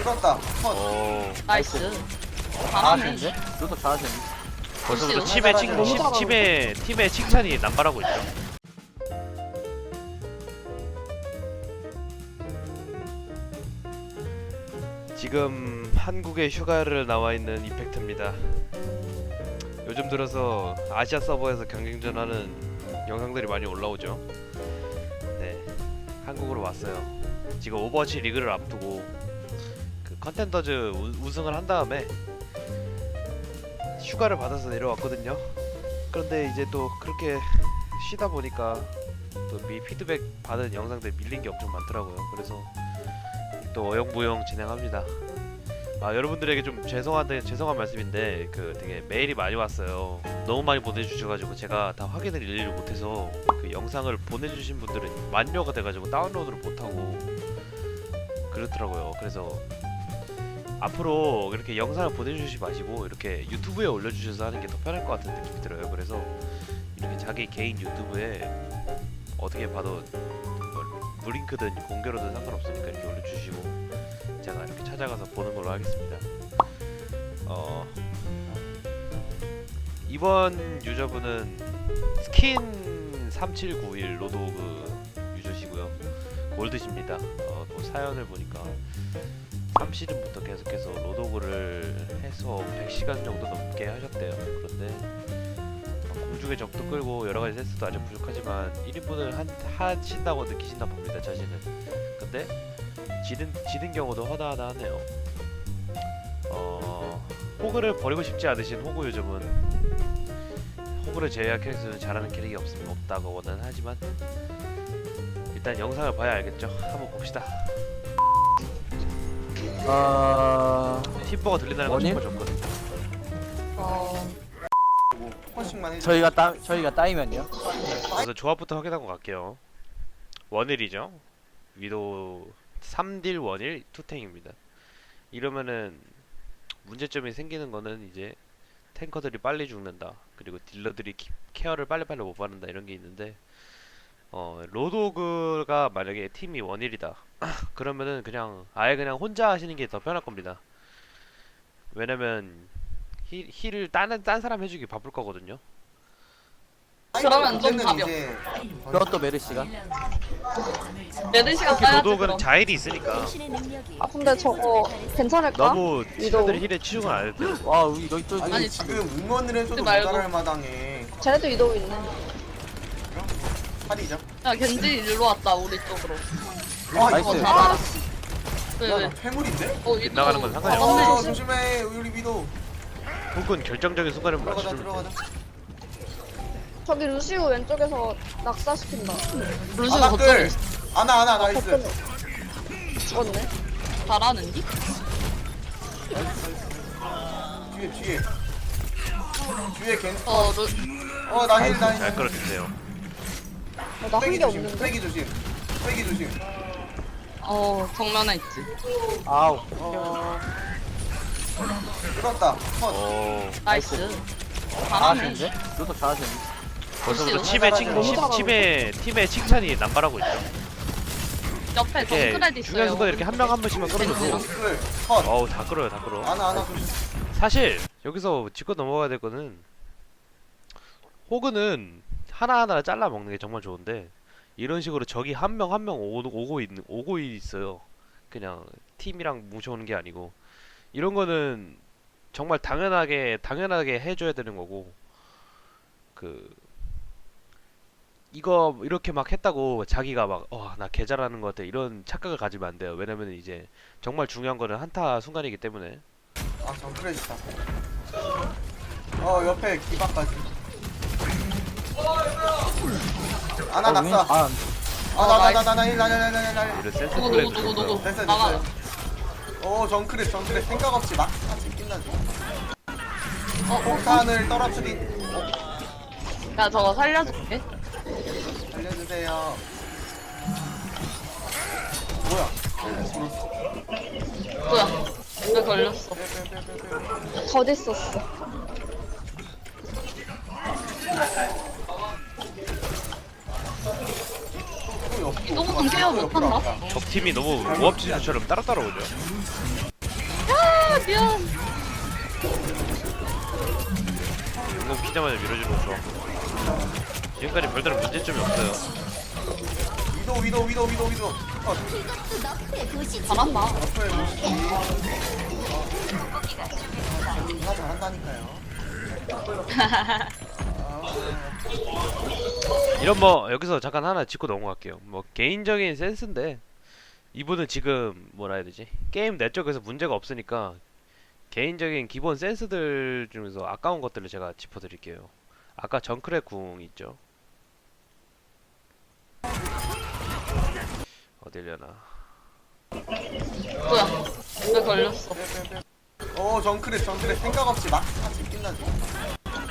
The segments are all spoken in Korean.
뚫었다. 컷. 오. 나이스. 잘하네. 잘하시는데? 루터 잘하시는데? 벌써부터 혹시 팀의 너무 팀의 칭찬이 남발하고 있죠. 지금 한국에 휴가를 나와 있는 이펙트입니다. 요즘 들어서 아시아 서버에서 경쟁전하는 영상들이 많이 올라오죠. 네, 한국으로 왔어요. 지금 오버워치 리그를 앞두고 그 컨텐더즈 우승을 한 다음에 휴가를 받아서 내려왔거든요. 그런데 이제 또 그렇게 쉬다 보니까 또 피드백 받은 영상들 밀린 게 엄청 많더라고요. 그래서 또 어영부영 진행합니다. 아, 여러분들에게 좀 죄송한 말씀인데 그 되게 메일이 많이 왔어요. 너무 많이 보내주셔가지고 제가 다 확인을 일일이 못해서 그 영상을 보내주신 분들은 만료가 돼가지고 다운로드를 못하고 그렇더라고요. 그래서 앞으로 이렇게 영상을 보내주시지 마시고 이렇게 유튜브에 올려주셔서 하는 게 더 편할 것 같은 느낌이 들어요. 그래서 이렇게 자기 개인 유튜브에 어떻게 봐도 뭐 무링크든 공개로든 상관없으니까 이렇게 올려주시고 제가 이렇게 찾아가서 보는 걸로 하겠습니다. 이번 유저분은 스킨 3791 로드오그 유저시고요. 골드십니다. 또 사연을 보니까 3시즌부터 계속해서 로드오그를 해서 100시간 정도 넘게 하셨대요. 그런데 공중의 적도 끌고 여러가지 세스도 아직 부족하지만 1인분을 하신다고 느끼신다 봅니다, 자신은. 근데 지는 경우도 허다하다 하네요. 호그를 버리고 싶지 않으신 호그 유저분, 호그를 제외한 캐릭터는 잘하는 캐릭이 없다고는 하지만 일단 영상을 봐야 알겠죠. 한번 봅시다. 힙버가 들린다는 건 원인? 정말 좋거든요. 컷씩만 해. 저희가 따이면요? 그래서 조합부터 확인하고 갈게요. 원일이죠. 위도 3딜 원일 투탱입니다. 이러면은 문제점이 생기는 거는 이제 탱커들이 빨리 죽는다, 그리고 딜러들이 케어를 빨리빨리 못 받는다, 이런 게 있는데 로드오그가 만약에 팀이 원일이다 그러면은 아예 그냥 혼자 하시는 게 더 편할 겁니다. 왜냐면 힐을 딴 사람 해주기 바쁠 거거든요. 그러면 좀 그때는 가벼워. 이제 그것도 메르시가? 메드시가 특히 따야지 로드오그는 그럼. 자일이 있으니까 아 근데 저거 괜찮을까? 너무 친구들이 힐에 치중을 안 해도 돼요. 와 여기 또 아니, 아니, 지금 응원을 해줘도 못 말고. 따라할 마당에 쟤네도 이도우 있네. 팔이죠. 야 겐지 일로 왔다 우리 쪽으로. 와 나이스. 이거 잘하라. 야, 왜? 나 퇴물인데? 이거 나가는 건 상관이 맞네. 어 조심해 우리 미도. 혹은 결정적인 순간을 들어가자 맞추면 돼요. 들어가자. 저기 루시우 왼쪽에서 낙사시킨다. 루시오 아나 거점에 끌. 아나 나이스. 거점에. 죽었네. 잘하는디? 뒤에 겐. 루 나힐 잘 끌어주세요. 나 한 게 없는데. 빼기 조심. 빼기 조심. 정면에 있지. 아우 뚫었다. 컷. 오. 나이스. 잘하네. 잘하시는데? 루터 잘하시는데? 벌써부터 혹시 팀의 칭찬이 남발하고 있죠. 옆에 이렇게 정크레드 있어요. 중요한 순간 이렇게 한 명 한 번씩만 끌어줘도 끌. 컷. 어우 다 끌어요, 다 끌어. 아나 조심. 사실 여기서 짚고 넘어가야 될 거는 호그는 하나하나 잘라 먹는 게 정말 좋은데 이런 식으로 적이 한 명 한 명 오고 있어요. 그냥 팀이랑 뭉쳐오는 게 아니고 이런 거는 정말 당연하게 해줘야 되는 거고, 이거 이렇게 막 했다고 자기가 막 나 개 잘하는 것 같아 이런 착각을 가지면 안 돼요. 왜냐면 이제 정말 중요한 거는 한타 순간이기 때문에. 아 정크레 있다. 옆에 기바까지. 아나 낙사. 나나 힐. 이런 센스 누구 플레이 누구 누구 누구. 됐어요 나가. 됐어요. 정크레 생각 없이 막 같이 끝나죠. 폭탄을 떨어뜨린. 야 저거 살려줄게. 알려주세요. 뭐야? 뭐야? 왜 걸렸어? 더 있었어. 조금은 케어 못한다. 적 팀이 너무 모합지수처럼 따라 따라오죠. 아 미안. 이거 키자마자 밀어주는 거 좋아. 지금까지 별다른 문제점이 없어요. 위도. 잘한다. 옆에 루시. 다 잘한다니까요. 이런 뭐 여기서 잠깐 하나 짚고 넘어갈게요. 뭐 개인적인 센스인데 이분은 지금 뭐라 해야 되지? 게임 내적에서 문제가 없으니까 개인적인 기본 센스들 중에서 아까운 것들을 제가 짚어드릴게요. 아까 정크레 궁 있죠? 어딜려나? 뭐야? 왜 걸렸어? 정크레 생각 없이 막 같이 끝나지.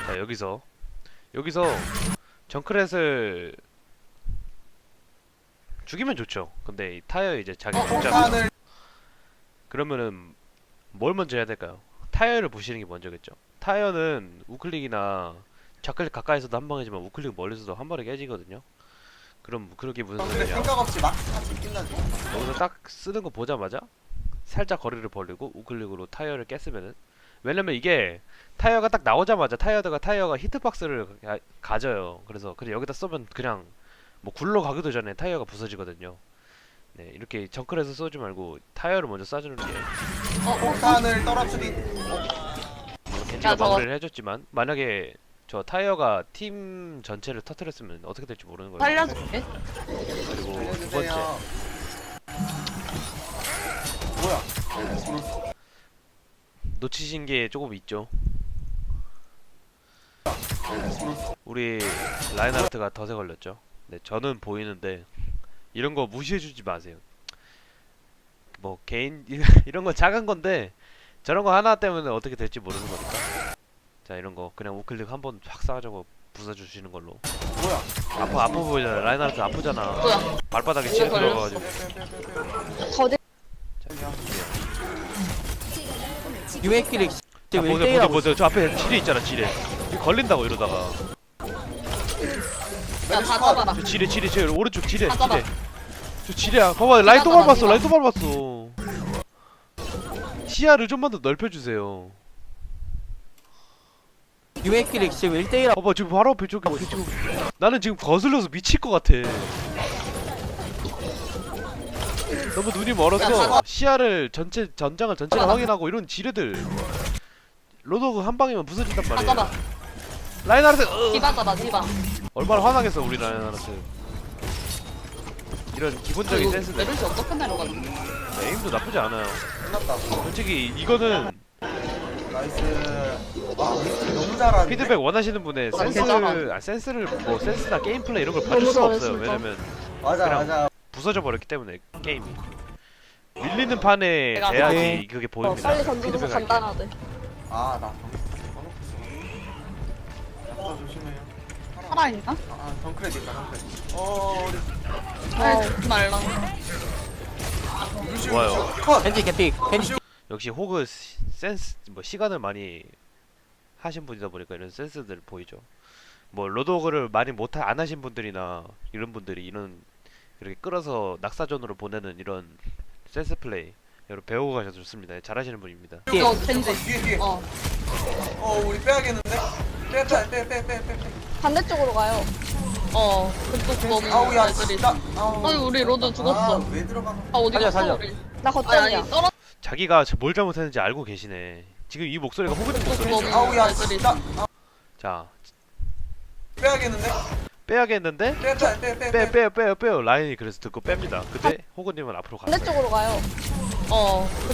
자 여기서 정크렛을 죽이면 좋죠. 근데 이 타이어 이제 자기 죽자. 폭탄을 그러면은 뭘 먼저 해야 될까요? 타이어를 부시는 게 먼저겠죠. 타이어는 우클릭이나 좌클릭 가까이서도 한 방이지만 우클릭 멀리서도 한 번에 깨지거든요. 그럼 그렇게 무슨 정크레 소리냐? 생각 없이 막 같이 끝나지. 여기서 딱 쓰는 거 보자마자 살짝 거리를 벌리고 우클릭으로 타이어를 깼으면은, 왜냐면 이게 타이어가 딱 나오자마자 타이어가 히트박스를 가져요. 그래서 여기다 쏘면 그냥 뭐 굴러가기도 전에 타이어가 부서지거든요. 네, 이렇게 정클에서 쏘지 말고 타이어를 먼저 쏴주는 게, 폭탄을 떨어뜨린. 겐지가 야, 저거- 마무리를 해줬지만 만약에 저 타이어가 팀 전체를 터뜨렸으면 어떻게 될지 모르는 거예요. 살려줄게. 그리고 두 번째, 살려주세요. 뭐야? 놓치신 게 조금 있죠. 우리 라인하르트가 덫에 걸렸죠. 네, 저는 보이는데 이런 거 무시해주지 마세요. 뭐 개인 이런 거 작은 건데 저런 거 하나 때문에 어떻게 될지 모르는 거니까. 자, 이런 거 그냥 우클릭 한번 확 쏴가지고 부숴주시는 걸로. 뭐야? 아파 보이잖아. 라인하르트 아프잖아. 뭐야? 발바닥에 치를 걸렸어. 들어가가지고. 더디 유해끼리 자, 지금 보세요. 1대1하고 저 앞에 지뢰 있잖아, 지뢰. 이거 걸린다고 이러다가. 야, 다 잡아라. 저 지뢰 오른쪽 지뢰. 아, 잡아. 저 지뢰야. 봐봐, 라인 또 잡아, 밟았어. 잡아. 라인 또 밟았어. 시야를 좀만 더 넓혀주세요. 유해끼리 지금 1대1하고 봐봐, 지금 바로 앞에 저기 지금 나는 지금 거슬려서 미칠 것 같아. 너무 눈이 멀어서 시야를 전장을 전체를 잡아. 확인하고 이런 지뢰들. 로드호그 한 방이면 부서진단 다 말이야. 잡아. 라인하르트 디바 잡아, 디바. 얼마나 화나겠어 우리 라인하르트. 이런 기본적인 센스들. 메르시 어떻게 내려가지? 에임도 나쁘지 않아요. 끝났다. 솔직히 이거는 나이스. 와, 미스트 너무 잘하는데. 피드백 원하시는 분의 센스를 뭐 센스나 게임 플레이 이런 걸 봐줄 너무 수가 없어요. 잘했습니다. 왜냐면 맞아. 부서져 버렸기 때문에 게임이 밀리는 판에 내가 돼야지 그게 보입니다. 빨리 던져서 피드백 할 때. 간단하대. 나 약간 조심해요. 살아있나? 정크레 있다. 우리 아, 말랑. 루시 좋아요. 컷. 겐지 개픽 겐지 역시 호그 센스 뭐 시간을 많이 하신 분이다 보니까 이런 센스들 보이죠. 뭐 로드호그를 많이 안 하신 분들이나 이런 분들이 이런 이렇게 끌어서 낙사전으로 보내는 이런 센스 플레이 여러분 배우고 가셔도 좋습니다. 잘하시는 분입니다. 이거 겐지. 뒤에. 우리 빼야겠는데? 빼. 반대쪽으로 가요. 그쪽 너무 아우야, 애들이. 진짜. 아니, 우리 로드 죽었어. 왜 들어가? 어디 살려, 갔어, 살려. 우리? 나 아니, 걷자니야. 아니, 떨어. 자기가 뭘 잘못했는지 알고 계시네. 지금 이 목소리가 호그님 목소리죠. 너무 아우야, 애들이. 진짜. 자, 빼야겠는데? 빼야겠는데 빼요. 라인이 그래서 듣고 뺍니다. 근데 호그님은 앞으로 가요. 반대쪽으로 가요.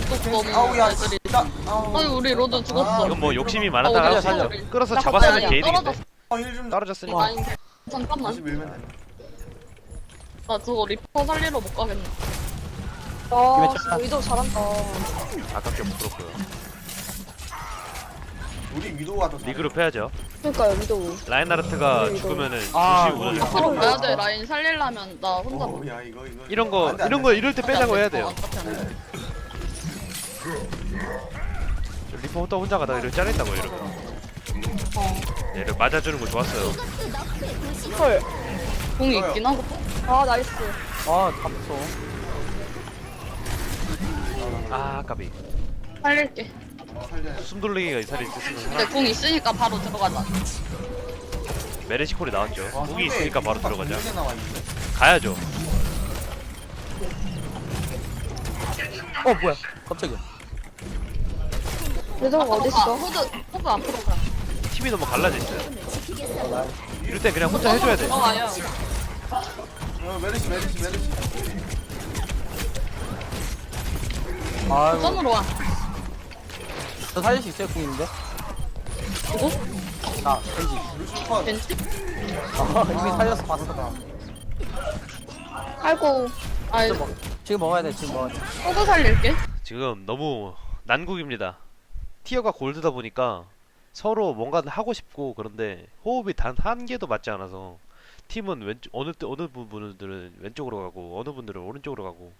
그쪽 너무 아우야, 애들이. 진짜. 아니, 우리 로드 죽었어. 이건 뭐 욕심이 많았다 어디 할수 갔어, 있죠. 우리? 끌어서 나 잡았으면 갑자기 개이득인데 떨어졌어. 힐좀 떨어졌으니까. 아니, 잠깐만. 다시 밀면 돼. 나 저거 리퍼 살리러 못 가겠네. 진짜 위도 잘한다. 아깝게 못 들었고요. 우리 위도가 더 잘해. 리그룹 해야죠. 그러니까요, 위도. 라인하르트가 이거. 죽으면은 아, 루시 우는 앞으로 가야 돼. 라인 살리려면 나 혼자 못. 야, 이거. 이런 거 안 돼, 안 이런 돼. 거 이럴 때 빼자고 해야 돼요. 어차피 안 돼. 리퍼 또 혼자 가다가 이렇게 잘린다고 이러면. 얘를 맞아주는 거 좋았어요. 헐. 공이 좋아요. 있긴 하고. 아, 나이스. 아 잡소. 아 까비. 살릴게. 살려야 숨 돌리기가 이 살이 있었으면 근데 하나. 공 있으니까 바로 들어가자. 메르시콜이 나왔죠. 와, 무기 상대 있으니까 바로 딱 들어가자. 공격에 나와 있는데? 가야죠. 뭐야? 갑자기. 위도우가 어딨어? 호그 앞으로 가. 팀이 너무 갈라져 있어요. 이럴 때 그냥 혼자 해줘야 돼. 들어가요. 메르시. 아이고. 점으로 와. 저 살릴 수 있어요 궁인데? 누구? 아 겐지. 루시 컷. 벤치? 이미 살려서 봤어 나. 아이고. 아이, 지금 먹어야 돼 지금 먹어야 돼. 호그 살릴게. 지금 너무 난국입니다. 티어가 골드다 보니까 서로 뭔가 하고 싶고 그런데 호흡이 단 한 개도 맞지 않아서 팀은 왼쪽 어느 분들은 왼쪽으로 가고 어느 분들은 오른쪽으로 가고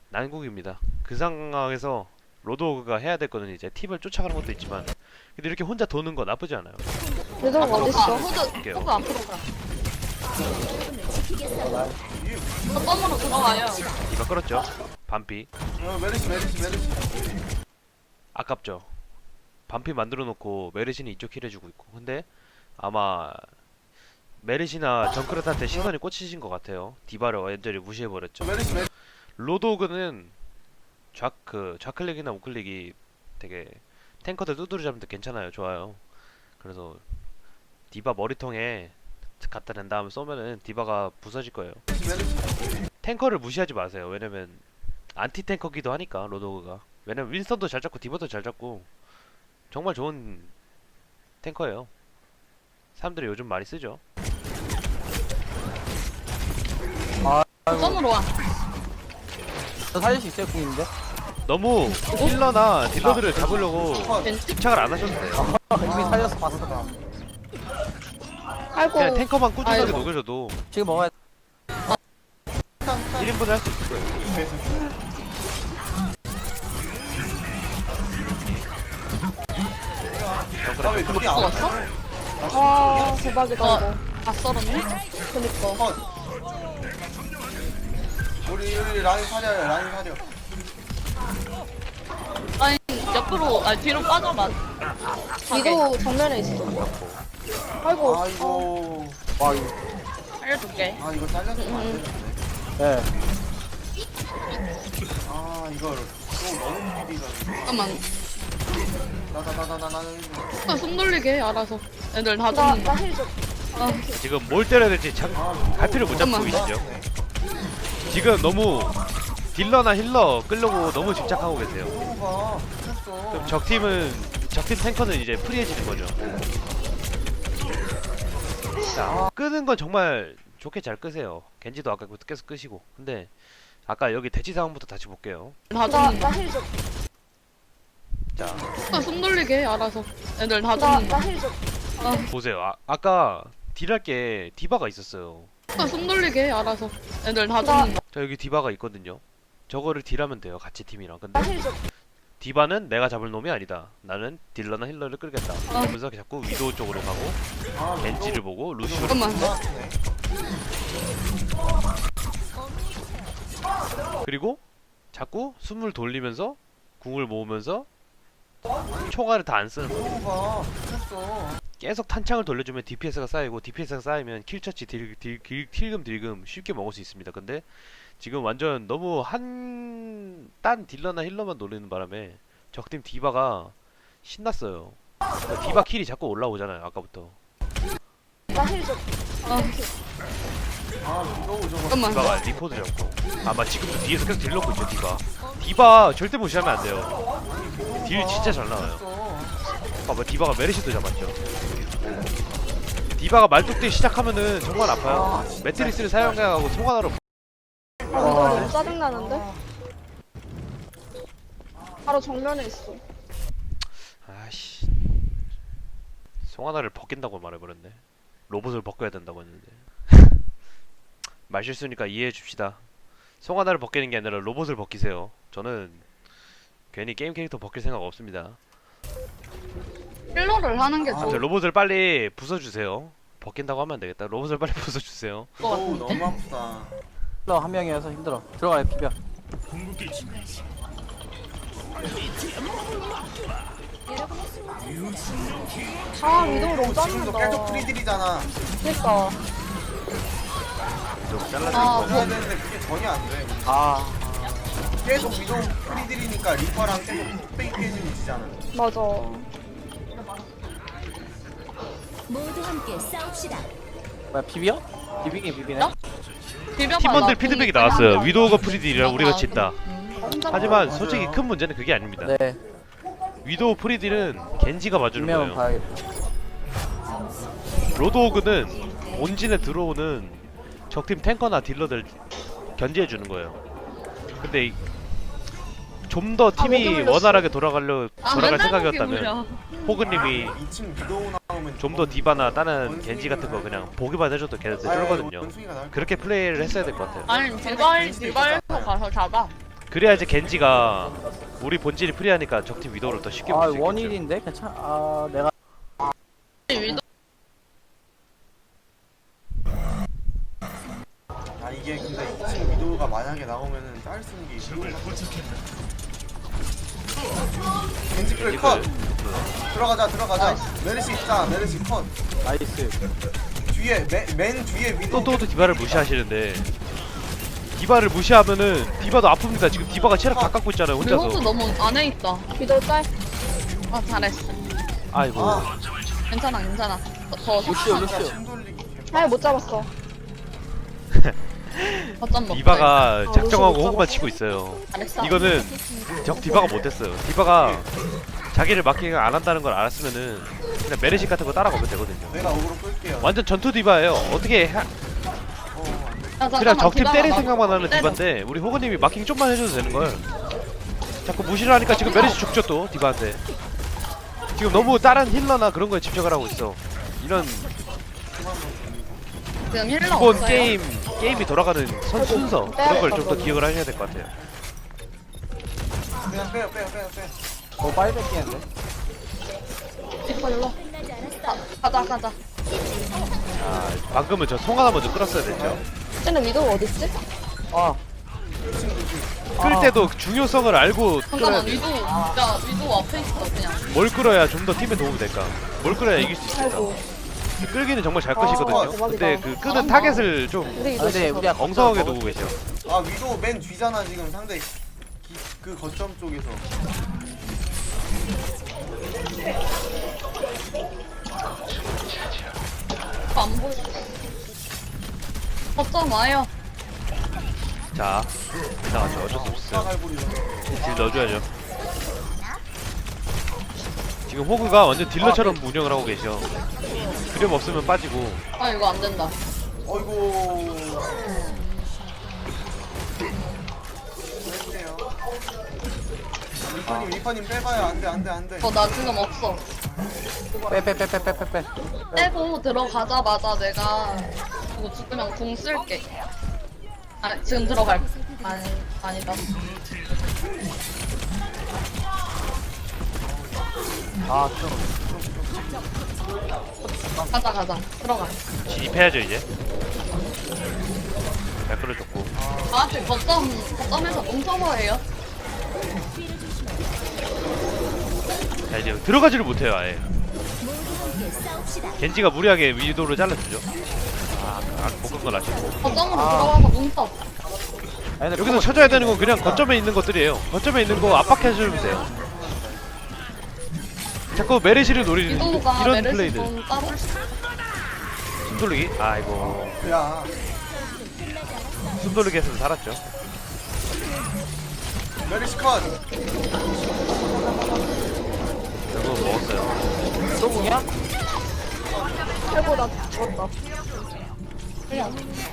난국입니다. 그 상황에서 로드호그가 해야 될 거는 이제 팀을 쫓아가는 것도 있지만 근데 이렇게 혼자 도는 거 나쁘지 않아요. 위도우가 앞으로 가. 어딨어? 호그 앞으로 가. 점으로 들어가요. 이가 끌었죠. 반피 메르시. 아깝죠. 반피 만들어 놓고 메르시는 이쪽 힐 해주고 있고 근데 아마 메르시나 정크렛한테 시선이 꽂히신 것 같아요. 디바를 완전히 무시해버렸죠. 메르시. 로드호그는 좌클릭이나 우클릭이 되게 탱커들 두드려 잡는 데 괜찮아요. 좋아요. 그래서 디바 머리통에 갖다 댄 다음에 쏘면은 디바가 부서질 거예요. 탱커를 무시하지 마세요. 왜냐면 안티 탱커기도 하니까 로드호그가. 왜냐면 윈스턴도 잘 잡고 디바도 잘 잡고 정말 좋은 탱커예요. 사람들이 요즘 많이 쓰죠. 점으로 와. 저 살릴 수 있어요 궁인데? 너무 힐러나 딜러들을 잡으려고 벤치? 집착을 안 하셔도 돼요. 이미 살려서 봤어 나. 아이고. 그냥 탱커만 꾸준하게 아이고. 녹여줘도 지금 먹어야 돼. 1인분을 할 수 있을 거예요. 아왜 그게 안 먹었어? 왔어? 아, 대박이다, 이거. 다 썰었네? 그니까. 컷. 우리 라인 사려. 아니, 옆으로, 아니, 뒤로 빠져봐. 위도우 정면에 있어. 아이고. 아이고. 와 이거. 알려줄게. 아 이거 잘렸으면 안 되는데. 네. 아 이걸 또 너무 비리가. 잠깐만. 나는 호그 숨 돌리게 해, 알아서. 애들 다 나 죽는다. 힐 좀. 지금 뭘 때려야 될지 참 갈피를 못 잡고 잠깐만. 계시죠. 지금 너무 딜러나 힐러 끌려고 너무 집착하고 계세요. 호가 미쳤어. 그럼 적팀 탱커는 이제 프리해지는 거죠. 자, 끄는 건 정말 좋게 잘 끄세요. 겐지도 아까 계속 끄시고. 근데 아까 여기 대치 상황부터 다시 볼게요. 다 죽는다. 힐 좀. 자, 호그 숨 돌리게 해, 알아서. 애들 다 나 죽는다. 힐 좀. 보세요. 아까 딜할 게 디바가 있었어요. 호그 숨 돌리게 해, 알아서. 애들 다 죽는다. 자, 여기 디바가 있거든요. 저거를 딜하면 돼요. 같이 팀이랑. 근데 힐 좀. 디바는 내가 잡을 놈이 아니다. 나는 딜러나 힐러를 끌겠다. 그러면서 자꾸 위도우 쪽으로 가고 아 겐지를 보고 루시오를 잠깐만. 나왔네. 그리고 자꾸 숨을 돌리면서 궁을 모으면서 초과를 다 안 쓰는 거예요. 호가 미쳤어. 계속 탄창을 돌려주면 DPS가 쌓이고 DPS가 쌓이면 킬처치 딜금 쉽게 먹을 수 있습니다. 근데 지금 완전 너무 딴 딜러나 힐러만 노리는 바람에 적팀 디바가 신났어요. 그러니까 디바 킬이 자꾸 올라오잖아요. 아까부터 힐 좀. 아 위도우 저거. 잠깐만. 디바가 리포드 잡고 아마 지금도 뒤에서 계속 딜 넣고 있죠. 디바 절대 무시하면 안 돼요. 딜 진짜 잘 나와요. 미쳤어. 봐봐, 디바가 메르시도 잡았죠. 디바가 말뚝대 시작하면은 정말 아파요. 매트리스를 사용해가고 송하나로 아, 이거 너무 짜증나는데? 바로 정면에 있어. 아씨 송하나를 벗긴다고 말해버렸네. 로봇을 벗겨야 된다고 했는데 말 실수니까 이해해 줍시다. 송하나를 벗기는 게 아니라 로봇을 벗기세요. 저는 괜히 게임 캐릭터 벗길 생각 없습니다. 힐러를 하는 게 아, 좋을 저 로봇을 빨리 부숴주세요. 벗긴다고 하면 안 되겠다. 로봇을 빨리 부숴주세요. 것 오 같은데? 너무 아프다. 힐러 한 명이어서 힘들어. 들어가요 비벼. 아 위도 너무 지금도 계속 짜증난다. 프리딜이잖아. 그니까. 좀 잘라주고. 아, 해야 되는데 그게 전혀 안 돼. 아 계속 위도 프리딜이니까 리퍼랑 계속 뚝배기 깨지면 지잖아. 맞아. 모두 함께 싸웁시다. 뭐야 비벼? 비비긴 비비네. 나? 비벼봐. 팀원들 나 피드백이 공 나왔어요. 있긴 위도우가 프리딜이라 우리가 아, 진다. 혼자 하지만 맞아요. 솔직히 큰 문제는 그게 아닙니다. 네. 위도우 프리딜은 겐지가 봐주는 비명은 거예요. 봐야겠다. 로드호그는 온진에 들어오는 적팀 탱커나 딜러들 견제해주는 거예요. 근데 좀 더 팀이 목이 물렸어. 원활하게 아, 돌아갈 맨날 생각이었다면 물려. 호그님이 2층 위도우 나오면 좀 더 디바나 다른 겐지 같은 거 그냥 보기만 해줘도 걔네들 쫄거든요. 원숭이가 나올 그렇게 플레이를 했어야 될 것 같아요. 아니 디발에서 가서 잡아. 그래야지 겐지가 우리 본질이 프리하니까 적팀 위도우를 더 쉽게 아 볼 수 있겠죠. 원일인데 괜찮. 아 내가 위도 아 이게 근데 2층 위도우가 만약에 나오면은 짤 쓰는 게 위도우가 겐지 플레이 컷! 들어가자 메르시 있다 메르시 컷 나이스. 뒤에 맨 뒤에 위도우 또 디바를 무시하시는데 디바를 무시하면은 디바도 아픕니다. 지금 디바가 체력 다 깎고 있잖아요 우리 호구 혼자서. 너무 안에 있다. 위도 짤. 아 잘했어. 아이고 아 괜찮아 괜찮아. 더 루시오 루시오. 힘 돌리기 아예 못 잡았어. 거점 먹자. 디바가 작정하고 무서워. 호구만 치고 있어요. 잘했어. 이거는 적 디바가 못했어요. 디바가 자기를 마킹 안 한다는 걸 알았으면은 그냥 메르시 같은 거 따라가면 되거든요. 내가 어그로 끌게요 완전 전투 디바예요. 어떻게 야, 그냥 잠깐만, 적팀 디바가 때릴 나- 생각만 하는 때려. 디바인데 우리 호그님이 마킹 좀만 해줘도 되는 걸. 자꾸 무시를 하니까 지금 메르시 죽죠 또 디바한테. 지금 너무 다른 힐러나 그런 거에 집착을 하고 있어. 이런 지금 힐러 기본 없어요. 게임이 돌아가는 순서 그런 걸 좀 더 기억을 하셔야 될 것 같아요. 그냥 빼요 뭐 빨리 뺏기는데. 리퍼 일로. 가자. 아 방금은 저 송 하나 먼저 끌었어야 됐죠. 쟤는 위도 어딨지? 아 끌 때도 중요성을 알고 끌어야 잠깐만 돼. 위도 야 위도 앞에 있어 그냥. 뭘 끌어야 좀 더 팀에 도움이 될까? 뭘 끌어야 이길 수 있을까? 아이고. 끌기는 정말 잘 아, 끄시거든요. 대박이다. 근데 그 끄는 타겟을 좀 우리 위도 근데 있어. 우리가 엉성하게 두고 계셔. 아 위도우 맨 뒤잖아 지금 상대 그 거점 쪽에서 안 보여. 거점 와요. 자, 이상하죠. 어쩔 수 없어요. 사갈고리 딜 넣어줘야죠. 지금 호그가 완전 딜러처럼 운영을 하고 계셔. 그림 없으면 빠지고. 아 이거 안 된다. 어이구 그랬대요 리퍼님 빼봐요 안돼 나 지금 없어. 빼빼빼빼빼빼. 떼고 들어가자마자 내가 이거 죽으면 궁 쓸게. 아 지금 들어갈. 아니다. 아 좀. 가자. 들어가. 진입해야죠, 이제. 잘 끌어줬고. 아 지금 거점에서 뭉쳐서해요. 자, 이제 들어가지를 못해요, 아예. 모두 함께 싸웁시다. 겐지가 무리하게 위도를 잘라주죠. 볶은 건 아쉽고. 거점으로 들어가서 뭉쳐. 아니, 근데 여기서 찾아야 되는 건 그냥 거점에 있는 것들이에요. 거점에 있는 거 압박해주면 돼요. 자꾸 메르시를 노리는 위도우가 이런 메르시 플레이들. 좀 따로. 숨 돌리기? 아이고. 야 숨 돌리기 해서 살았죠. 메르시 컷 결국 먹었어요. 또 궁이야? 아이고 나 죽었다.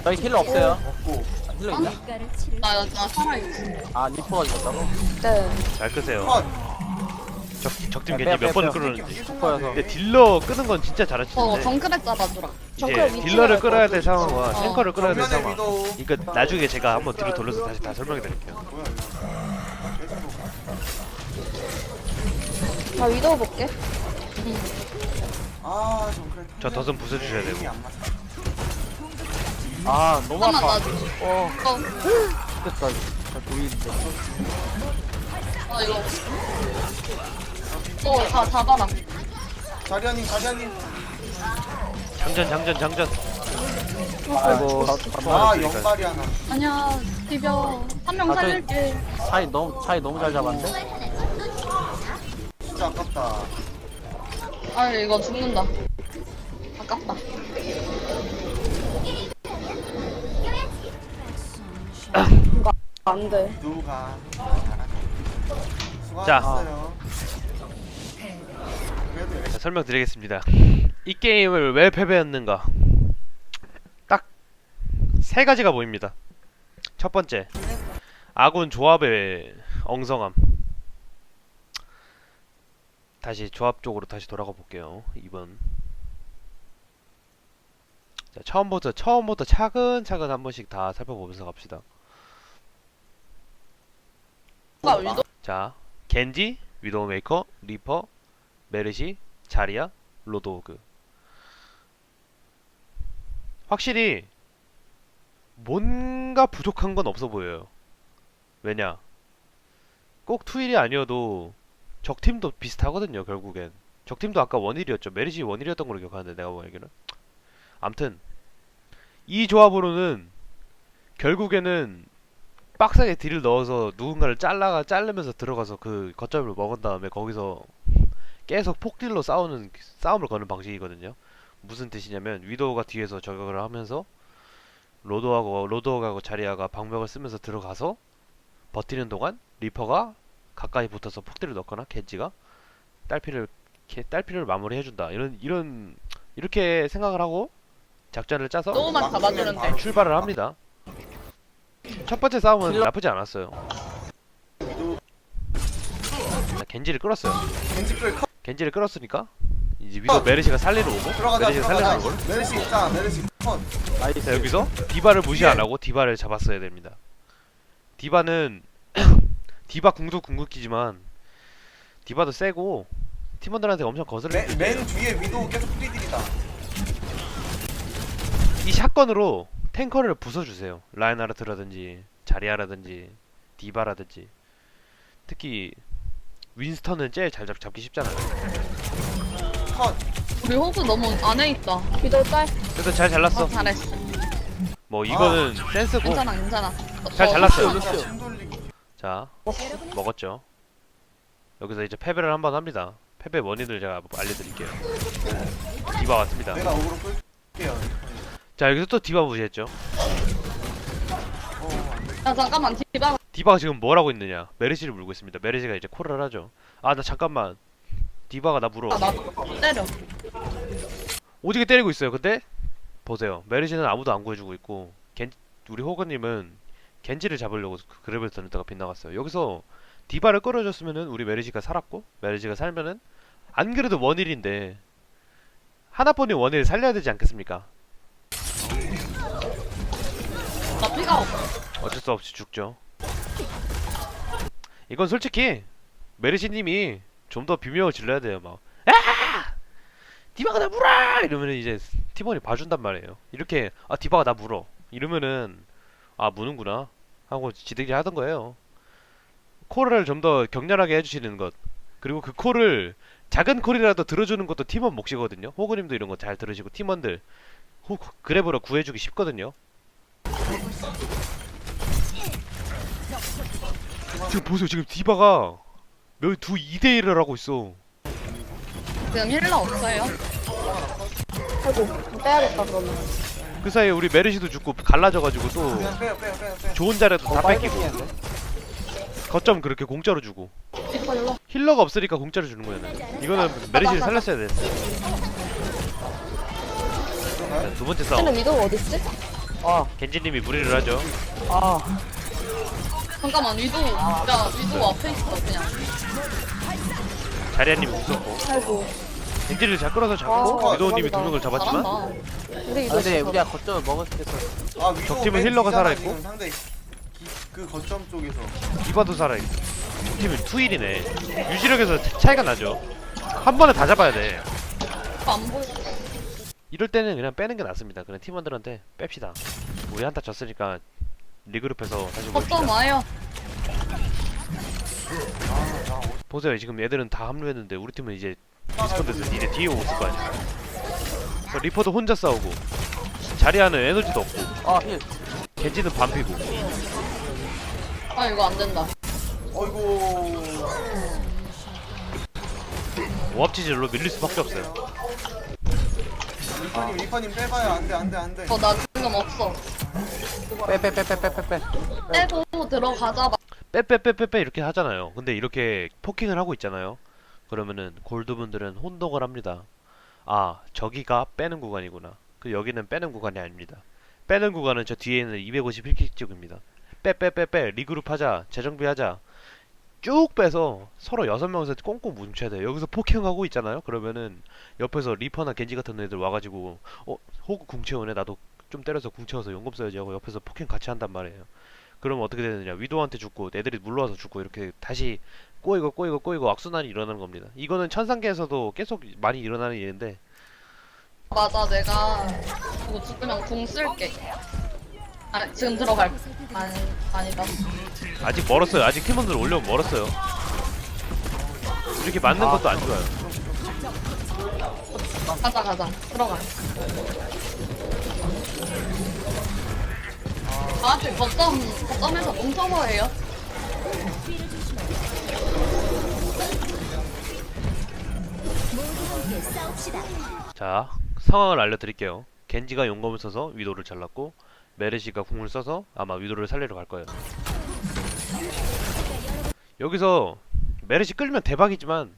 저희 힐러 없어요. 없고 힐러 있나? 대가를 치를 나 살아있어. 아 리퍼가 죽었다고? 네. 잘 끄세요. 컷 적팀 빼, 겐지 빼, 몇 번 빼. 끌었는지. 계속 보여서. 근데 딜러 끄는 건 진짜 잘하시는데 정크랩 잡아주라. 정크랩 이제 위치가 딜러를 알것 끌어야 될 같아. 상황과 탱커를 끌어야 될 정면에 상황. 위도우 그러니까 나중에 제가 한번 뒤로 돌려서 다시 다 설명해 드릴게요. 뭐야 이거 계속 나 위도 볼게. 아 정크레 저 덫은 부숴주셔야 되고. 힘이 안 맞아. 아 너무 잠깐만 아파. 나 어 이거 죽겠다. 저 도일인데. 이거 다 잡아라. 자리아님 장전. 아이고 아 영발이 하나. 아니야 비벼. 한 명 아, 저기- 살릴게. 차이 너무 잘 잡았는데. 진짜 아깝다. 아 이거 죽는다. 아깝다. 안 돼. 누가 자. 수고하셨어요. 그래도 자, 설명드리겠습니다. 이 게임을 왜 패배했는가? 딱 세 가지가 보입니다. 첫 번째, 아군 조합의 엉성함. 다시 조합 쪽으로 다시 돌아가 볼게요. 2번. 자, 처음부터 차근차근 한 번씩 다 살펴보면서 갑시다. 누가 위도 자, 겐지, 위도우메이커, 리퍼, 메르시, 자리야, 로드호그. 확실히 뭔가 부족한 건 없어 보여요. 왜냐? 꼭 투일이 아니어도 적팀도 비슷하거든요, 결국엔. 적팀도 아까 원일이었죠. 메르시 원일이었던 걸로 기억하는데 내가 보기에는. 암튼 이 조합으로는 결국에는 빡세게 딜을 넣어서 누군가를 자르면서 들어가서 그 거점을 먹은 다음에 거기서 계속 폭딜로 싸움을 거는 방식이거든요. 무슨 뜻이냐면 위도우가 뒤에서 저격을 하면서 로드하고 자리아가 방벽을 쓰면서 들어가서 버티는 동안 리퍼가 가까이 붙어서 폭딜을 넣거나 겐지가 딸피를 마무리해준다. 이렇게 생각을 하고 작전을 짜서 너무만 잡아주는데. 출발을 합니다. 첫 번째 싸움은 나쁘지 않았어요. 자, 겐지를 끌었어요. 겐지클 컷. 겐지를 끌었으니까 이제 위도 메르시가 살리러 오고 들어가자. 메르시가 살리러 오고 메르시 있잖아. 메르시 컷. 나이스. 자, 여기서 디바를 무시 안 하고 디바를 잡았어야 됩니다. 디바는 디바 궁도 궁극기지만 디바도 세고 팀원들한테 엄청 거슬리는데 맨 뒤에 위도우 계속 프리딜이다. 이 샷건으로 탱커를 부숴주세요. 라인하르트라든지 자리아라든지 디바라든지. 특히 윈스턴은 제일 잘 잡기 쉽잖아요. 컷. 우리 호그 너무 안에 있다. 위도 짤. 그래서 잘 잘랐어. 잘했어. 뭐 이거는 센스고 괜찮아. 잘 잘랐어요. 진짜 침 돌리기. 자, 먹었죠. 여기서 이제 패배를 한번 합니다. 패배 원인을 제가 알려드릴게요. 디바 왔습니다. 내가 어그로 끌게요. 자, 여기서 또 디바 무시했죠. 야 잠깐만 디바. 디바가 지금 뭘 하고 있느냐? 메르시를 물고 있습니다. 메르시가 이제 콜을 하죠. 아, 나 잠깐만. 디바가 나 물어. 나 때려. 오지게 때리고 있어요. 근데 보세요. 메르시는 아무도 안 구해주고 있고 우리 호그님은 겐지를 잡으려고 그랩을 던졌다가 빗나갔어요. 여기서 디바를 끌어줬으면은 우리 메르시가 살았고 메르시가 살면은 안 그래도 원일인데 하나뿐인 원일을 살려야 되지 않겠습니까? 나 피가 없어. 어쩔 수 없이 죽죠. 이건 솔직히 메르시님이 좀 더 비명을 질러야 돼요. 막 아! 디바가 나 물어! 이러면 이제 팀원이 봐준단 말이에요. 이렇게 아 디바가 나 물어 이러면은 아 무는구나 하고 지들이 하던 거예요. 콜을 좀 더 격렬하게 해주시는 것, 그리고 그 콜을 작은 콜이라도 들어주는 것도 팀원 몫이거든요. 호그님도 이런 거 잘 들으시고 팀원들 그랩으로 구해주기 쉽거든요. 지금 보세요. 지금 디바가 두 2대1을 하고 있어. 지금 힐러 없어요. 아이고, 빼야겠다, 그러면. 그 사이에 우리 메르시도 죽고 갈라져가지고 또 그냥 빼요. 좋은 자리도 다 뺏기고 빨개지는데? 거점 그렇게 공짜로 주고 리퍼 일로. 힐러가 없으니까 공짜로 주는 거잖아요. 이거는 메르시를 살렸어야 돼. 자, 두 번째 싸움. 쟤는 위도 어딨지? 아, 겐지님이 무리를 하죠. 아, 잠깐만 위도. 야 위도 앞에 있어 그냥. 자리아님이 무섭고 아이고, 겐지를 잘 끌어서 잡고 아, 위도우님이 두 대박이다. 명을 잡았지만 잘한다. 우리 위도 근데 있어. 우리가 거점을 먹었을 때서 아 위도우 적팀은 맨 힐러가 뒤잖아, 살아있고. 지금 상대 그 거점 쪽에서. 디바도 살아있고 팀은 투일이네. 유지력에서 차이가 나죠. 한 번에 다 잡아야 돼. 안 보여. 이럴 때는 그냥 빼는 게 낫습니다. 그냥 팀원들한테 뺍시다. 우리 한타 졌으니까 리그룹해서 다시 거점 모입시다. 와요. 보세요. 지금 얘들은 다 합류했는데 우리 팀은 이제 디스컨드에서 니네 뒤에 오고 있을 거 아니야. 리퍼도 혼자 싸우고 자리하는 에너지도 없고 아, 힐. 겐지는 반피고. 아 이거 안 된다. 어이구. 오합지질로 밀릴 수밖에 없어요. 리퍼님 빼봐요. 안돼. 나 지금 없어. 빼. 빼고 들어가자. 빼빼빼빼빼 이렇게 하잖아요. 근데 이렇게 포킹을 하고 있잖아요. 그러면은 골드분들은 혼동을 합니다. 아, 저기가 빼는 구간이구나. 그 여기는 빼는 구간이 아닙니다. 빼는 구간은 저 뒤에 있는 251킥 쪽입니다. 빼 리그룹 하자, 재정비 하자. 쭉 빼서 서로 6명에서 꽁꽁 뭉쳐야 돼요. 여기서 포킹하고 있잖아요. 그러면은 옆에서 리퍼나 겐지 같은 애들 와가지고 호구 궁 채우네. 나도 좀 때려서 궁 채워서 용검 써야지 하고 옆에서 포킹 같이 한단 말이에요. 그러면 어떻게 되느냐, 위도한테 죽고 애들이 물러와서 죽고 이렇게 다시 꼬이고 악순환이 일어나는 겁니다. 이거는 천상계에서도 계속 많이 일어나는 일인데 맞아, 내가 이거 죽으면 궁 쓸게. 아 지금 들어갈. 아니다. 아직 멀었어요. 아직 팀원들 올려면 멀었어요. 이렇게 맞는 것도 안 좋아요. 가자. 들어가. 아직 거점에서 뭉쳐서 해요. 모두 함께 싸웁시다. 자, 상황을 알려드릴게요. 겐지가 용검을 써서 위도를 잘랐고 메르시가 궁을 써서 아마 위도를 살리러 갈 거예요. 여기서 메르시 끌면 대박이지만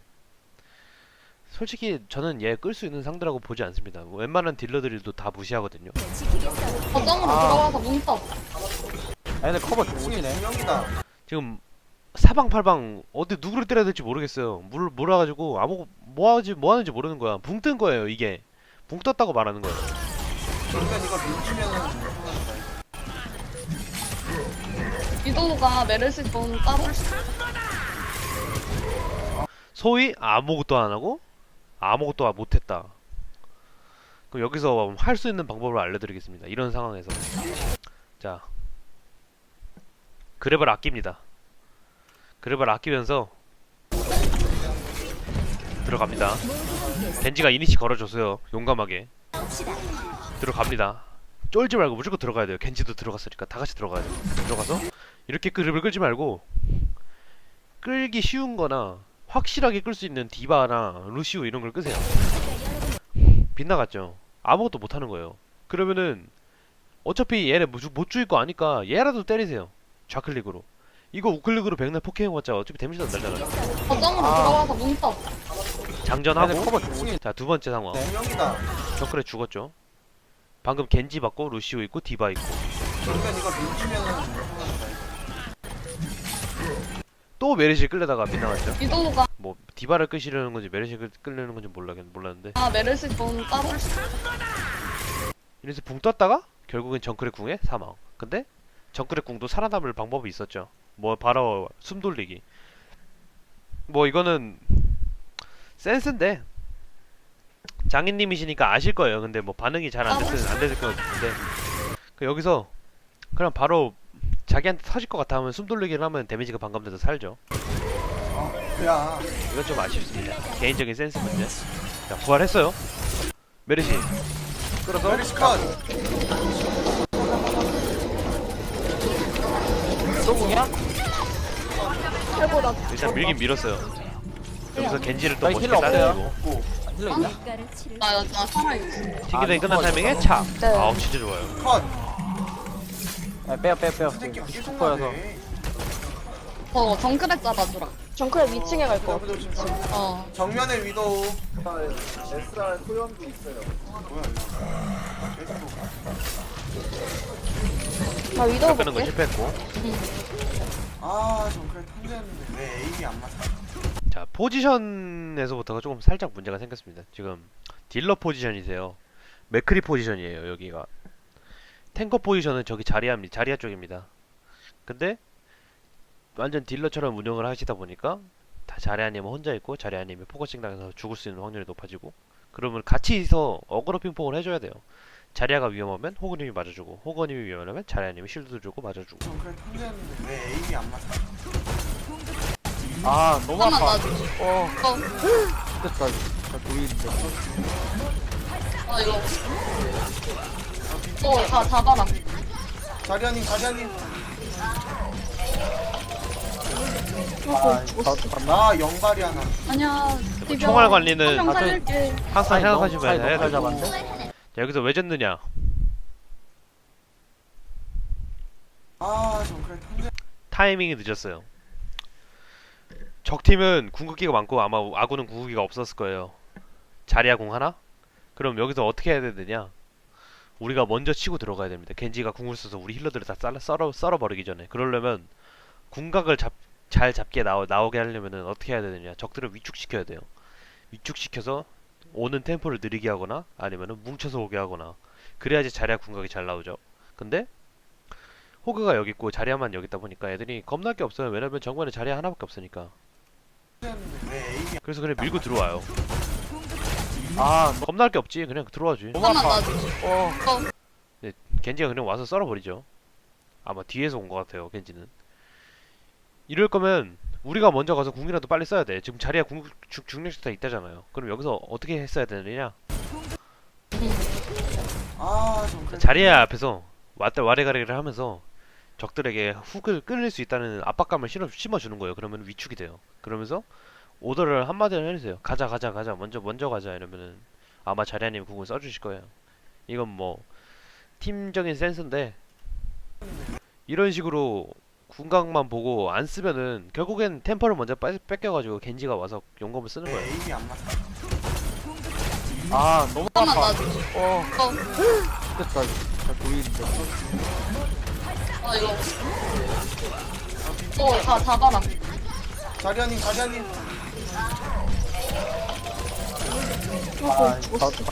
솔직히 저는 얘 끌 수 있는 상대라고 보지 않습니다. 뭐 웬만한 딜러들도 다 무시하거든요. 지키겠어. 거점으로 들어와서 뭉쳐. 얘네 커버 죽이네. 명이다. 지금 사방팔방 어디 누구를 때려야 될지 모르겠어요. 물 몰아가지고 뭐 하는지 모르는 거야. 붕 뜬 거예요. 이게 붕 떴다고 말하는 거예요. 일단 이거 밀치면은 위도우가 메르시 좀 따로. 소위 아무것도 안 하고 아무것도 못했다. 그럼 여기서 할 수 있는 방법을 알려드리겠습니다. 이런 상황에서 자, 그랩을 아낍니다. 그랩을 아끼면서 들어갑니다. 겐지가 이니시 걸어줬어요. 용감하게 싸웁시다. 들어갑니다. 쫄지 말고 무조건 들어가야 돼요. 겐지도 들어갔으니까 다 같이 들어가야 돼요. 들어가서 이렇게 그랩을 끌지 말고 끌기 쉬운 거나 확실하게 끌 수 있는 디바나 루시우 이런 걸 끄세요. 빗나갔죠. 아무것도 못하는 거예요. 그러면은 어차피 얘네 못 죽일 거 아니까 얘라도 때리세요. 좌클릭으로. 이거 우클릭으로 백날 포킹해봤자 어차피 데미지도 안 달잖아요. 거점으로 들어와서 뭉쳐. 얘네 장전하고 커버 죽이네. 자, 두 번째 상황. 명이다. 정크레 죽었죠. 방금 겐지 받고 루시우 있고 디바 있고 일단 이거 밀치면은 또 메르시 끌려다가 빗나갔죠. 위도우가 뭐 디바를 끄시려는 건지 메르시 끌려는 건지 몰랐는데 메르시 좀 따로. 이래서 붕 떴다가 결국엔 정크레 궁에 사망. 근데 정크레 궁도 살아남을 방법이 있었죠. 뭐 바로 숨 돌리기. 뭐 이거는 센스인데 장인님이시니까 아실 거예요. 근데 뭐 반응이 잘 안 됐을 것 같은데 여기서 그냥 바로 자기한테 터질 것 같아 하면 숨 돌리기를 하면 데미지가 반감돼서 살죠. 야. 이건 좀 아쉽습니다. 개인적인 센스 문제. 자, 부활했어요. 메르시 끌어서 메리시 컷. 소궁이야? 아이고 나 일단 밀긴 밀었어요. 여기서 겐지를 또 저희 멋있게 힐러 없어요. 따내고 힐러 있나? 대가를 치르. 나 살아있어. 튕기더니 끝난 타이밍에 착! 네. 아우 진짜 좋아요. 컷. 빼요. 새끼 계속 슈퍼여서. 나네. 정크랩 잡아주라. 정크랩 2층에 갈 거. 어. 정면에 위도우. 나 위도우 빼는 거 볼게. 실패했고. 아 정크레 탐지했는데 왜 에임이 안 맞아? 자, 포지션에서부터가 조금 살짝 문제가 생겼습니다. 지금 딜러 포지션이세요. 맥크리 포지션이에요. 여기가 탱커 포지션은 저기 자리야 쪽입니다. 근데 완전 딜러처럼 운영을 하시다 보니까 자리아님은 혼자 있고 자리아님이 포커싱 당해서 죽을 수 있는 확률이 높아지고, 그러면 같이서 어그로 핑퐁을 해줘야 돼요. 자리아가 위험하면 호그님이 맞아주고, 호그님이 위험하면 자리아님이 실드 주고 맞아주고. 좀 그래 탐내는데 왜 에임이 안 맞아? 아 너무 잠깐만 아파. 나 됐다. 나 보이는데. 이거 다 잡아라. 자리아님 나 영발이 하나. 아니야. 총알 관리는 한명 살릴게. 항상 생각하시면 사이 해야 너무 잘 되고. 잡았는데? 자, 여기서 왜 졌느냐? 좀 그래 탐내. 타이밍이 늦었어요. 적팀은 궁극기가 많고 아마 아군은 궁극기가 없었을 거예요. 자리아 궁 하나? 그럼 여기서 어떻게 해야 되느냐? 우리가 먼저 치고 들어가야 됩니다. 겐지가 궁을 써서 우리 힐러들을 다 썰어버리기 전에. 그러려면 궁각을 잘 잡게 나오게 하려면은 어떻게 해야 되느냐? 적들을 위축시켜야 돼요. 위축시켜서 오는 템포를 느리게 하거나 아니면은 뭉쳐서 오게 하거나, 그래야지 자리아 궁각이 잘 나오죠. 근데 호그가 여기 있고 자리아만 여기 있다 보니까 애들이 겁날 게 없어요. 왜냐면 정면에 자리아 하나밖에 없으니까. 왜 에임이 그래서 그냥 밀고 들어와요. 아 겁날 게 없지. 그냥 들어와지. 너무 아파. 겐지가 그냥 와서 썰어버리죠. 아마 뒤에서 온 것 같아요, 겐지는. 이럴 거면 우리가 먼저 가서 궁이라도 빨리 써야 돼. 지금 자리에 중력식 다 있다잖아요. 그럼 여기서 어떻게 했어야 되느냐? 좀 그래. 자리에 앞에서 와래가래를 하면서 적들에게 훅을 끊을 수 있다는 압박감을 심어주는 거예요. 그러면 위축이 돼요. 그러면서 오더를 한마디로 해주세요. 가자 먼저 가자 이러면은 아마 자리아님 궁을 써주실 거예요. 이건 뭐 팀적인 센스인데, 이런 식으로 궁각만 보고 안 쓰면은 결국엔 템퍼를 먼저 뺏겨가지고 겐지가 와서 용검을 쓰는 왜 거예요. 에임이 안 맞아? 아 너무 아파. 됐다. 나 보이는데. 이거 다 잡아라. 자리아님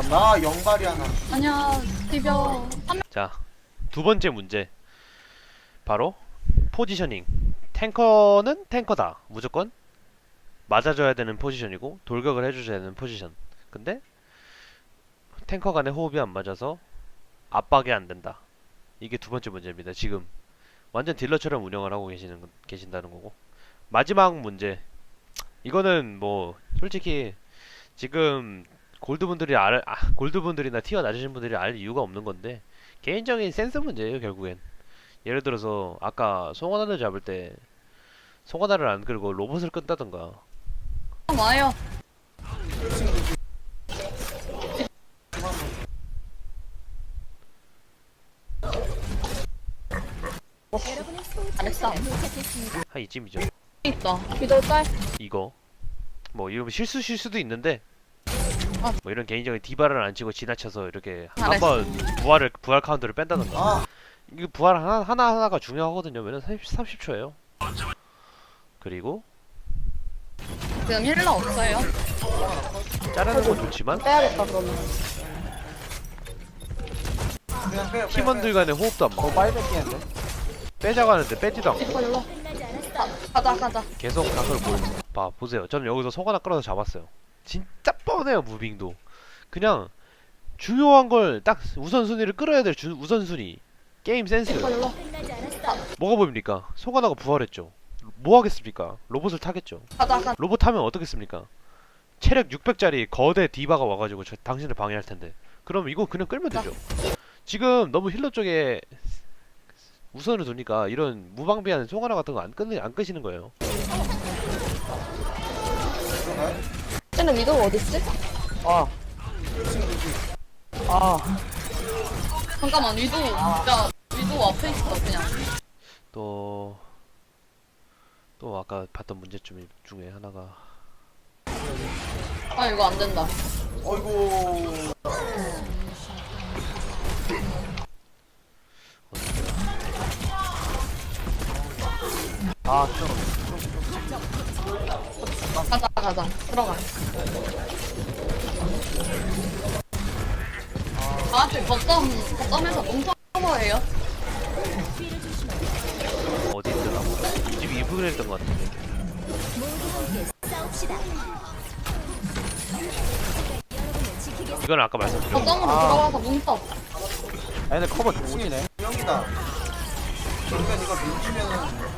나 영발이 하나. 아니야. 비벼. 자, 두 번째 문제. 바로 포지셔닝. 탱커는 탱커다. 무조건 맞아줘야 되는 포지션이고 돌격을 해줘야 되는 포지션. 근데 탱커 간의 호흡이 안 맞아서 압박이 안 된다. 이게 두 번째 문제입니다. 지금 완전 딜러처럼 운영을 하고 계신다는 거고. 마지막 문제. 이거는 뭐 솔직히 지금 골드분들이나 티어 낮으신 분들이 알 이유가 없는 건데, 개인적인 센스 문제예요, 결국엔. 예를 들어서 아까 송하나를 잡을 때 송하나를 안 끌고 로봇을 끈다던가. 와요. 여러분의 소중한 잘했어. 시간을 도착했습니다. 한 이쯤이죠. 있다. 위도 딸. 이거 뭐 이러면 실수실 수도 있는데, 뭐 이런 개인적인 디바를 안 치고 지나쳐서 이렇게 잘했어. 한번 부활 카운트를 뺀다던가. 아 이게 부활 하나하나가 중요하거든요. 왜냐면 30초예요. 그리고 지금 힐러 없어요. 자르는 건 좋지만 빼야겠다 그러면. 그냥 빼요. 팀원들 간의 호흡도 안 맞고, 너 빨리 뺏기는데? 빼자고 하는데 빼지도 않고 리퍼 일로. 끝나지 않았어. 가자. 계속 각을 보세요. 저는 여기서 속 하나 끌어서 잡았어요. 진짜 뻔해요. 무빙도 그냥 중요한 걸 딱 우선순위를 끌어야 될 우선순위. 게임 센스. 리퍼 일로. 끝나지 않았어. 뭐가 보입니까? 속 하나가 부활했죠. 뭐 하겠습니까? 로봇을 타겠죠. 가자. 로봇 타면 어떻겠습니까? 체력 600짜리 거대 디바가 와가지고 당신을 방해할 텐데. 그럼 이거 그냥 끌면 되죠. 지금 너무 힐러 쪽에 우선을 두니까 이런 무방비한 송하나 같은 거 안 끄시는 거예요. 쟤는 위도가 어딨지? 잠깐만. 위도 진짜 위도 앞에 있어 그냥. 또 아까 봤던 문제점 중에 하나가 이거 안 된다. 어이구. 가자. 들어가. 저 거점에서 뭉쳐버려요. 어디 있더라? 이 집이 이브그랬던 것 같은데. 모두 함께 이건 아까 말씀드렸죠. 거점으로 들어와서 뭉쳐. 얘네 커버 중이네. 명이다. 그러니까 이거 밀리면은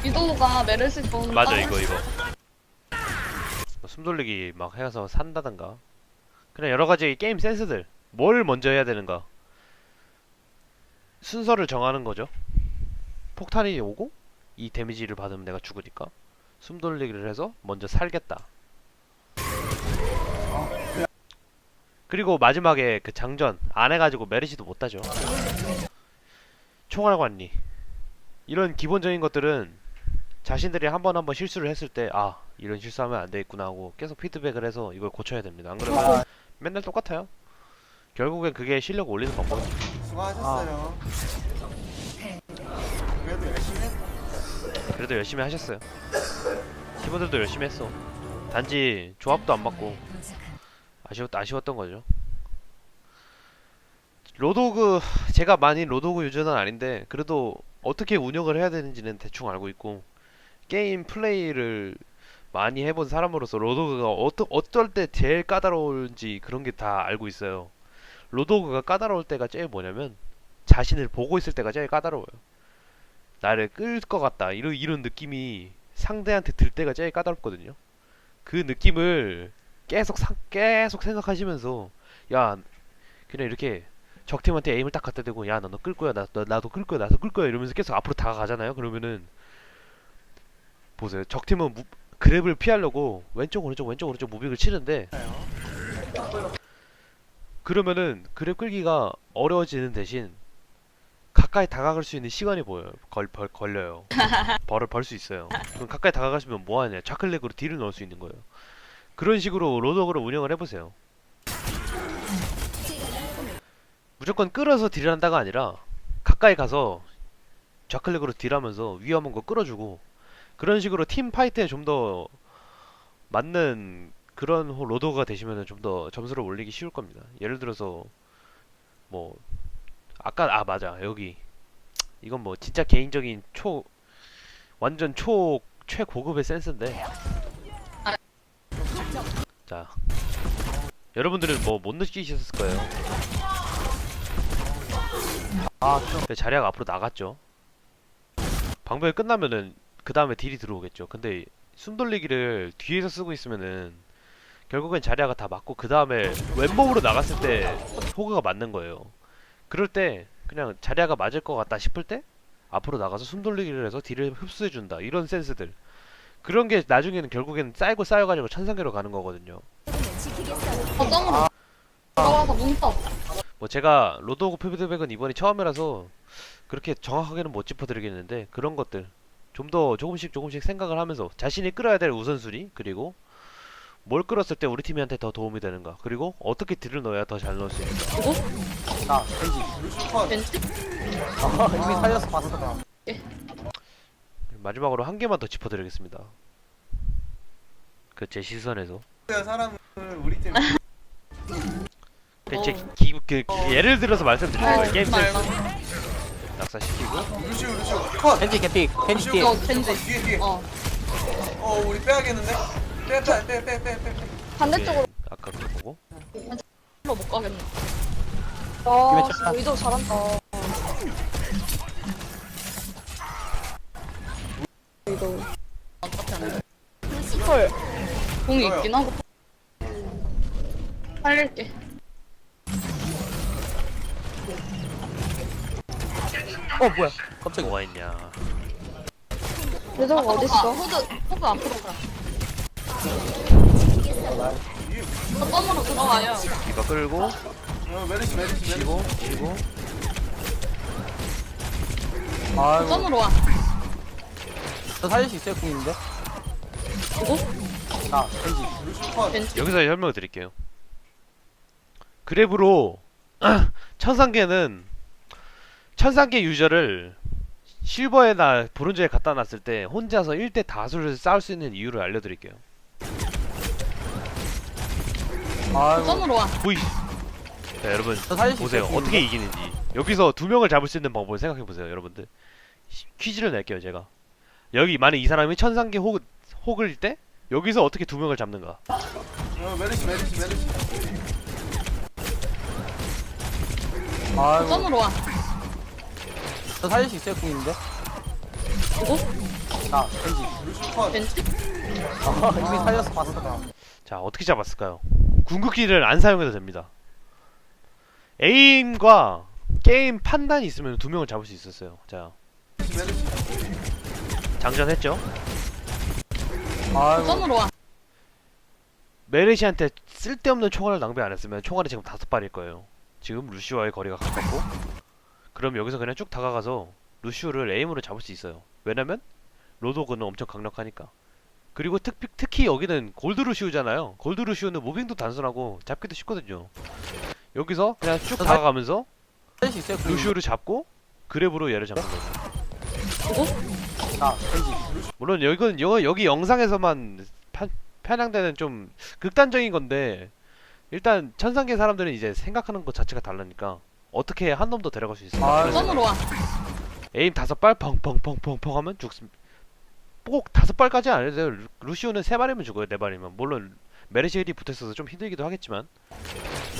위도우가 메르시 좀 맞아 따로 이거 숨 돌리기 막 해서 산다던가 그냥 여러가지 게임 센스들 뭘 먼저 해야 되는가 순서를 정하는 거죠. 폭탄이 오고 이 데미지를 받으면 내가 죽으니까 숨 돌리기를 해서 먼저 살겠다. 그리고 마지막에 그 장전 안 해가지고 메르시도 못 따죠. 총알관리 이런 기본적인 것들은 자신들이 한 번 실수를 했을 때 아 이런 실수하면 안 되겠구나 하고 계속 피드백을 해서 이걸 고쳐야 됩니다. 안 그러면 맨날 똑같아요. 결국엔 그게 실력 올리는 방법이죠. 수고하셨어요. 그래도 열심히 했. 그래도 열심히 하셨어요. 팀원들도 열심히 했어. 단지 조합도 안 맞고 아쉬웠던 거죠. 로도그 제가 많이 로도그 유저는 아닌데 그래도 어떻게 운영을 해야 되는지는 대충 알고 있고 게임 플레이를 많이 해본 사람으로서 로도그가 어떨 때 제일 까다로운지 그런 게 다 알고 있어요. 로도그가 까다로울 때가 제일 뭐냐면 자신을 보고 있을 때가 제일 까다로워요. 나를 끌 것 같다 이런 느낌이 상대한테 들 때가 제일 까다롭거든요. 그 느낌을 계속 생각하시면서 야 그냥 이렇게 적팀한테 에임을 딱 갖다 대고 야 너 끌 거야 나도 끌 거야 나도 끌 거야 이러면서 계속 앞으로 다가가잖아요. 그러면은 보세요. 적팀은 그랩을 피하려고 왼쪽 오른쪽 무빙을 치는데 그러면은 그랩 끌기가 어려워지는 대신 가까이 다가갈 수 있는 시간이 걸려요. 벌을 벌 수 있어요. 그럼 가까이 다가가시면 뭐하냐 좌클릭으로 딜을 넣을 수 있는 거예요. 그런 식으로 로더그를 운영을 해보세요. 무조건 끌어서 딜을 한다가 아니라 가까이 가서 좌클릭으로 딜하면서 위험한 거 끌어주고 그런 식으로 팀 파이트에 좀 더 맞는 그런 로더가 되시면 좀 더 점수를 올리기 쉬울 겁니다. 예를 들어서 뭐 아까 맞아 여기 이건 뭐 진짜 개인적인 완전 최고급의 센스인데 자 여러분들은 뭐 못 느끼셨을 거예요. 자리아가 앞으로 나갔죠. 방벽이 끝나면은 그 다음에 딜이 들어오겠죠. 근데 숨 돌리기를 뒤에서 쓰고 있으면은 결국엔 자리아가 다 맞고 그 다음에 왼몸으로 나갔을 때 호그가 맞는 거예요. 그럴 때 그냥 자리아가 맞을 것 같다 싶을 때 앞으로 나가서 숨 돌리기를 해서 딜을 흡수해준다. 이런 센스들 그런 게 나중에는 결국에는 쌓여가지고 천상계로 가는 거거든요. 거점으로 들어와서 뭉쳐. 뭐 제가 로드오브 피드백은 이번이 처음이라서 그렇게 정확하게는 못 짚어드리겠는데 그런 것들 좀 더 조금씩 생각을 하면서 자신이 끌어야 될 우선순위 그리고 뭘 끌었을 때 우리 팀한테 더 도움이 되는가 그리고 어떻게 딜을 넣어야 더 잘 넣을 수 있는가. 나 겐지. 컷. 왠지? 이미 살려서 봤어. 나. 마지막으로 한 개만 더 짚어드리겠습니다. 그 제 시선에서 사람을 우리 팀. 예를 들어서 말씀드리는 거예요. 게임 말라. 센스 낙사시키고 루시오 컷. 겐지 개피. 겐지 뒤에. 이거 겐지. 뒤에. 어. 우리 빼야겠는데? 빼. 반대쪽으로. 아까 그거 보고 로 못 가겠네. 와, 집에 쳤다. 위도 잘한다. 위도. 헐. 공이 있긴 하고. 살릴게. 뭐야? 깜짝이야. 뭐가 있냐. 위도가 어딨어? 호그 앞으로 가. 거점으로 들어와요. 이거 끌고 메르시. 치고 아이고. 거점으로 와. 저 살릴 수 있어요, 궁인데? 누구? 나 겐지. 루시오 컷. 겐지. 여기서 설명을 드릴게요. 그랩으로 천상계 유저를 실버에나 브론즈에 갖다 놨을 때 혼자서 1대 다수를 싸울 수 있는 이유를 알려드릴게요. 아이고. 거점으로 와. 보이. 자 여러분 저 살릴 수 보세요. 있어요, 어떻게 이기는지. 여기서 두 명을 잡을 수 있는 방법을 생각해 보세요, 여러분들. 퀴즈를 낼게요, 제가. 여기 만약 이 사람이 천상계 호그일 때 여기서 어떻게 두 명을 잡는가? 메르시. 아이고 점으로 와. 저 살릴 수 있어요 궁인데? 누구? 나 겐지. 루시 컷. 겐지? 이미 살려서 봤어 나. 자, 어떻게 잡았을까요? 궁극기를 안 사용해도 됩니다. 에임과 게임 판단이 있으면 두 명을 잡을 수 있었어요. 자, 메르시. 장전했죠? 아이고 점으로 와. 메르시한테 쓸데없는 총알을 낭비 안 했으면 총알이 지금 5발일 거예요. 지금 루시오와의 거리가 가깝고, 그럼 여기서 그냥 쭉 다가가서 루시오를 에임으로 잡을 수 있어요. 왜냐면 로도그는 엄청 강력하니까. 그리고 특히 여기는 골드 루시오잖아요. 골드 루시오는 무빙도 단순하고 잡기도 쉽거든요. 여기서 그냥 쭉 다가가면서 살릴 수 있어요 궁. 루시오를 잡고 그랩으로 얘를 잡는 거죠. 나 겐지. 물론 여기 영상에서만 편향되는 좀 극단적인 건데, 일단 천상계 사람들은 이제 생각하는 것 자체가 다르니까 어떻게 한 놈 더 데려갈 수 있을까? 아, 그래서 점으로 와. 에임 5발 펑펑펑펑펑 하면 죽습니다. 꼭 5발까지 안 해도 돼요. 루시오는 3발이면 죽어요. 4발이면. 물론 메르시 힐이 붙어있어서 좀 힘들기도 하겠지만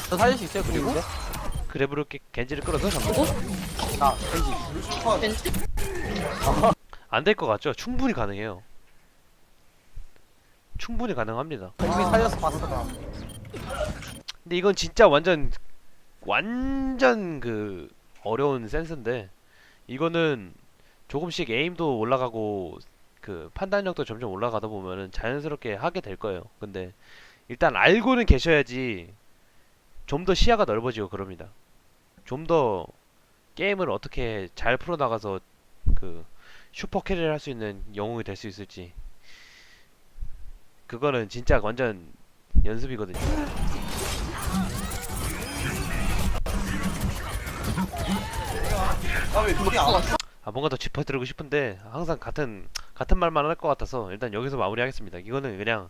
저 살릴 수 있어요 궁인데? 그랩으로 겐지를 끌어서 잡는 거. 나 겐지. 루시 컷. 겐지? 안 될 것 같죠? 충분히 가능해요. 충분히 가능합니다. 이미 살려서 봤어 나. 근데 이건 진짜 완전 그 어려운 센스인데, 이거는 조금씩 에임도 올라가고 그 판단력도 점점 올라가다 보면은 자연스럽게 하게 될 거예요. 근데 일단 알고는 계셔야지 좀 더 시야가 넓어지고 그럽니다. 좀 더 게임을 어떻게 잘 풀어나가서 그 슈퍼 캐리를 할 수 있는 영웅이 될 수 있을지, 그거는 진짜 완전 연습이거든요. 아왜 그게 안 왔어? 뭔가 더 짚어드리고 싶은데 항상 같은 말만 할 것 같아서 일단 여기서 마무리하겠습니다. 이거는 그냥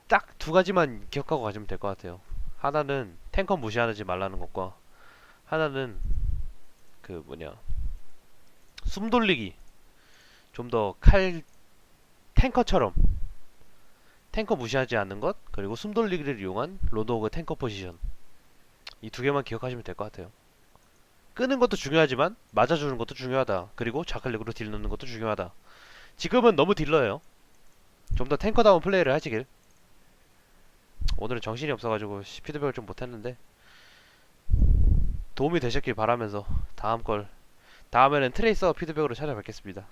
딱 두 가지만 기억하고 가시면 될 것 같아요. 하나는 탱커 무시하지 말라는 것과, 하나는 그 숨 돌리기, 좀 더 탱커처럼 탱커 무시하지 않는 것, 그리고 숨 돌리기를 이용한 로드호그 탱커 포지션, 이 두 개만 기억하시면 될 것 같아요. 끄는 것도 중요하지만 맞아주는 것도 중요하다. 그리고 좌클릭으로 딜 넣는 것도 중요하다. 지금은 너무 딜러예요. 좀 더 탱커다운 플레이를 하시길. 오늘은 정신이 없어가지고 피드백을 좀 못했는데 도움이 되셨길 바라면서 다음에는 트레이서 피드백으로 찾아뵙겠습니다.